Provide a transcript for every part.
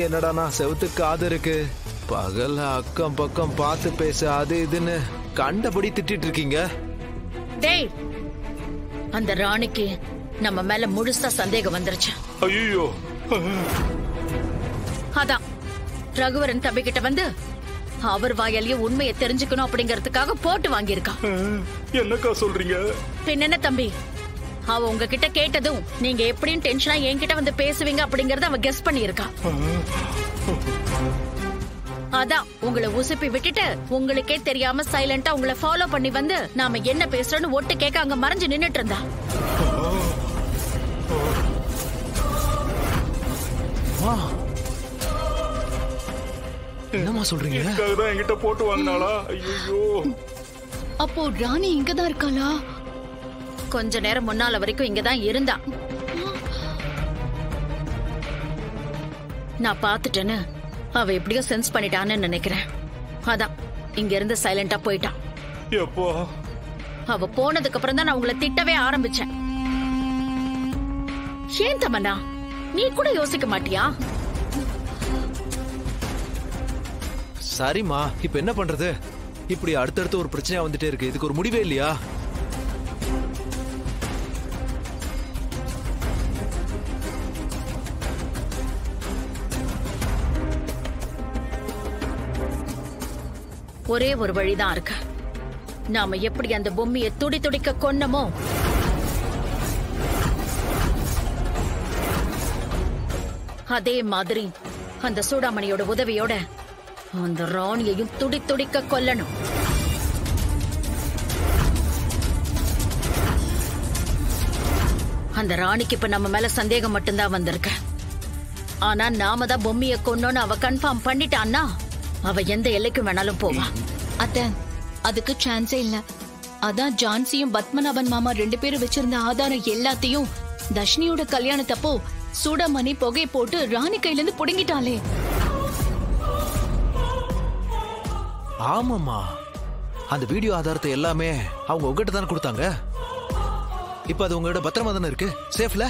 என்னடானா செவுத்துக்கு காது இருக்கு, பகல்ல அக்கம் பக்கம் பார்த்து பேச அது இதுன்னு கண்டபடி திட்டிட்டு இருக்கீங்க. டேய், அந்த ராணிக்கு நம்ம மேல முழுசா சந்தேகம் வந்துருச்சு. ஐயோ, அதான் ரகுவரன் தம்பி கிட்ட வந்து அவர் வாயாலேயே உண்மையை தெரிஞ்சுக்கணும் அப்படிங்கறதுக்காக போட்டு வாங்கியிருக்கான். என்னக்கா சொல்றீங்க? பின்ன என்ன தம்பி, அவ உங்ககிட்ட கேட்டதும் நீங்க எப்படியும் டென்ஷனா என்கிட்ட வந்து பேசுவீங்க அப்படிங்கறத அவ கெஸ் பண்ணியிருக்கா. அதான் உங்களை உசுப்பி விட்டுட்டு உங்களுக்கே தெரியாம சைலண்டா உங்களை ஃபாலோ பண்ணி வந்து நாம என்ன பேசுறோம்னு ஒட்டு கேட்க அங்க மறைஞ்சு நின்னுட்டு இருந்தா. என்னமா சொல்றீங்க? என்கிட்ட போட்டு வாங்கினாளா? ஐயோ, அப்போ ராணி இங்கதான் இருக்காளா? கொஞ்ச நேரம் முன்னால வரைக்கும் இங்கதான் இருந்தா. நான் பாத்துட்டேன்னு அவ எப்படியோ சென்ஸ் பண்ணிட்டான்னு நினைக்கிறேன். அதான் இங்க இருந்து சைலண்டா போயிட்டான். எப்போ அவ போனதுக்கு அப்புறம் தான் நான் உங்களை திட்டவே ஆரம்பிச்சேன். ஏன் தமன்னா, நீ கூட யோசிக்க மாட்டியா? சரிம்மா, இப்ப என்ன பண்றது? இப்படி அடுத்தடுத்து ஒரு பிரச்சனையா வந்துட்டே இருக்கு. இதுக்கு ஒரு முடிவே இல்லையா? ஒரே ஒரு வழிதான் இருக்கு. நாம எப்படி அந்த பொம்மையை துடி துடிக்க கொன்னமோ அதே மாதிரி அந்த சூடாமணியோட உதவியோட அந்த ராணியையும் துடி துடிக்க கொல்லணும். அந்த ராணிக்கு இப்ப நம்ம மேல சந்தேகம் மட்டும்தான் வந்திருக்கு. ஆனா நாம தான் பொம்மையை கொன்னோன்னு அவ கன்ஃபார்ம் பண்ணிட்டான்னா அவ எந்த எல்லைக்கும் வேணாலும் போவா. அத்த, அதுக்கு சான்ஸே இல்ல. அதான் ஜான்சியும் பத்மநாபன் மாமா 2 பேரும் வச்சிருந்த ஆதாரம் எல்லாத்தையும் தர்ஷினியோட கல்யாணத்தப்போ சூடாமணி புகை போட்டு ராணி கையில இருந்து புடுங்கிட்டாளே. ஆமாமா, அந்த வீடியோ ஆதாரத்தை எல்லாமே அவங்க உங்ககிட்ட தானே கொடுத்தாங்க. இப்ப அது உங்களோட பத்திரமா தானே இருக்கு, சேஃப்ல?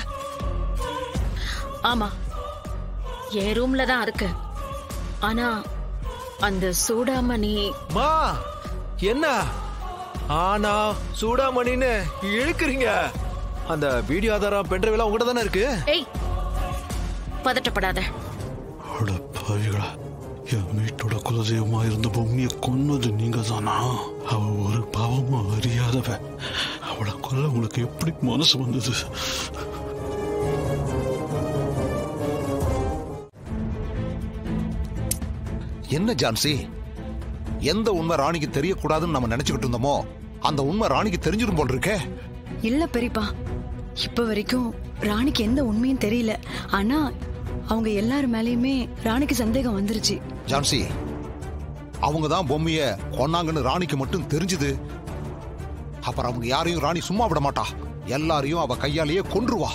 ஆமா, என் ரூம்ல தான் இருக்கு. ஆனா அந்த சூடாமணி மா என்ன ஆனா சூடாமணின்னு இழுக்குறீங்க? அந்த வீடியோ ஆதாரம் பென்ட்ரைவ் எல்லாம் உங்ககிட்ட தானே இருக்கு. ஏய், பதட்டப்படாத. என் வீட்டோட குலதெய்வமா இருந்த பொம்மையை கொன்னது நீங்க தானா? அவ ஒரு பாவமும் அறியாதவ. அவளை கொல்ல உங்களுக்கு எப்படி மனசு வந்தது? என்ன ஜான்சி, எந்த உண்மை ராணிக்கு தெரியக்கூடாதுன்னு நம்ம நினைச்சுக்கிட்டு இருந்தோமோ அந்த உண்மை ராணிக்கு தெரிஞ்சிடும் போல் இருக்கே. இல்ல பெரியப்பா, இப்ப வரைக்கும் ராணிக்கு எந்த உண்மையும் தெரியல. ஆனா அவங்க எல்லார் மேலயுமே ராணிக்கு சந்தேகம் வந்துருச்சு. ஜான்சி, அவங்க தான் பொம்மைய கொன்னாங்கன்னு ராணிக்கு மட்டும் தெரிஞ்சது. அப்புறம் அவங்க யாரையும் ராணி சும்மா விட மாட்டா. எல்லாரையும் அவ கையாலேயே கொன்றுவா.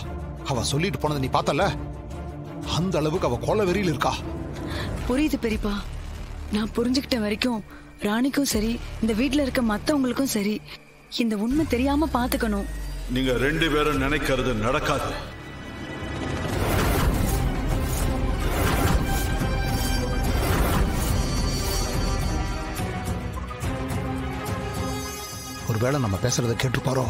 அவ சொல்லிட்டு போனதை நீ பார்த்தல, அந்த அளவுக்கு அவ கொலை வெறியில் இருக்கா. புரியுது பெரியப்பா. நான் புரிஞ்சுக்கிட்ட வரைக்கும் ராணிக்கும் சரி, இந்த வீட்டுல இருக்க மத்தவங்களுக்கும் சரி, இந்த உண்மை தெரியாம பாத்துக்கணும். நீங்க 2 பேரும் நினைக்கிறது நடக்காது. ஒருவேளை நம்ம பேசுறத கேட்டுப்பாரோ?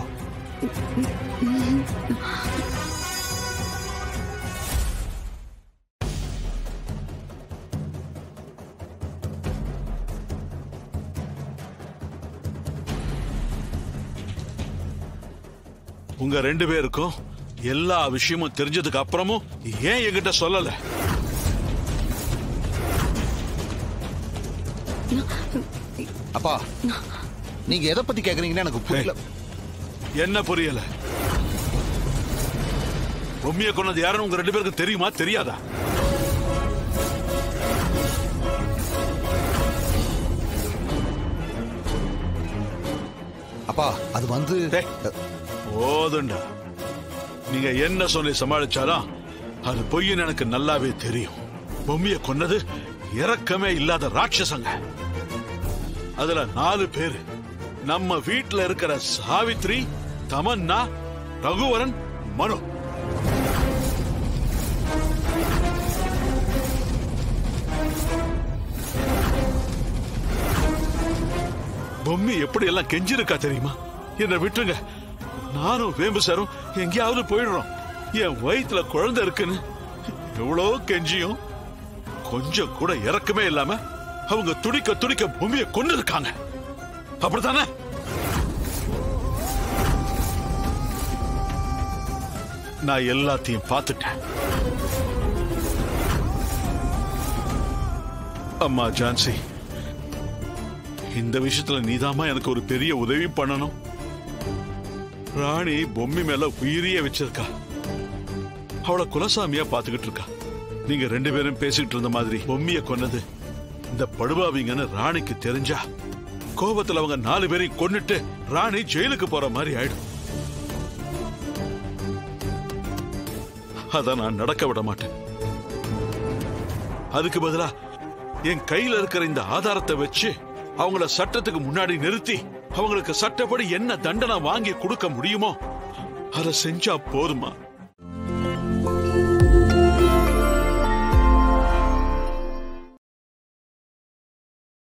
உங்க 2 பேருக்கும் எல்லா விஷயமும் தெரிஞ்சதுக்கு அப்புறமும் ஏன் என்கிட்ட சொல்லல? அப்பா, நீங்க எதை பத்தி கேக்குறீங்கன்னு எனக்கு புரியல. என்ன புரியல? பொம்மையை கொன்னது யாருன்னு உங்க 2 பேருக்கு தெரியுமா தெரியாதா? அப்பா, அது வந்து போதுண்டா. நீங்க என்ன சொல்லி சமாளிச்சாலும் அது பொய்ன்னு எனக்கு நல்லாவே தெரியும். பொம்மையை கொன்னது இரக்கமே இல்லாத ராட்சசங்க. அதுல 4 பேரு நம்ம வீட்டுல இருக்கிற சாவித்ரி, தமன்னா, ரகுவரன், மனு. பொம்மி எப்படி எல்லாம் கெஞ்சிருக்கா தெரியுமா? என்ன விட்டுருங்க, நானும் வேம்பு சாரும் எங்கேயாவது போயிடுறோம். என் வயிற்றுல குழந்தை இருக்குன்னு எவ்வளோ கெஞ்சியும் கொஞ்சம் கூட இறக்கமே இல்லாம அவங்க துடிக்க துடிக்க பொம்மியை கொண்டு இருக்காங்க. அப்படித்தானே? நான் எல்லாத்தையும் பார்த்துட்டேன். அம்மா ஜான்சி, இந்த விஷயத்துல நீதாமா எனக்கு ஒரு பெரிய உதவி பண்ணணும். ராணி பொம்மி மேல உயிரியே வச்சிருக்கா. அவளை குலசாமியா பாத்துக்கிட்டு இருக்கா. நீங்க 2 பேரும் பேசிக்கிட்டு இருந்த மாதிரி பொம்மிய கொன்னது இந்த படுபாவிங்கன்னு ராணிக்கு தெரிஞ்சா கோபத்துல அவங்க 4 பேரையும் கொன்னுட்டு ராணி ஜெயிலுக்கு போற மாதிரி ஆயிடும். அத நான் நடக்க விட மாட்டேன். அதுக்கு பதிலா என் கையில இருக்கிற இந்த ஆதாரத்தை வச்சு அவங்கள சட்டத்துக்கு முன்னாடி நிறுத்தி அவங்களுக்கு சட்டப்படி என்ன தண்டனை வாங்கி கொடுக்க முடியுமோ அதை செஞ்சா போதுமா?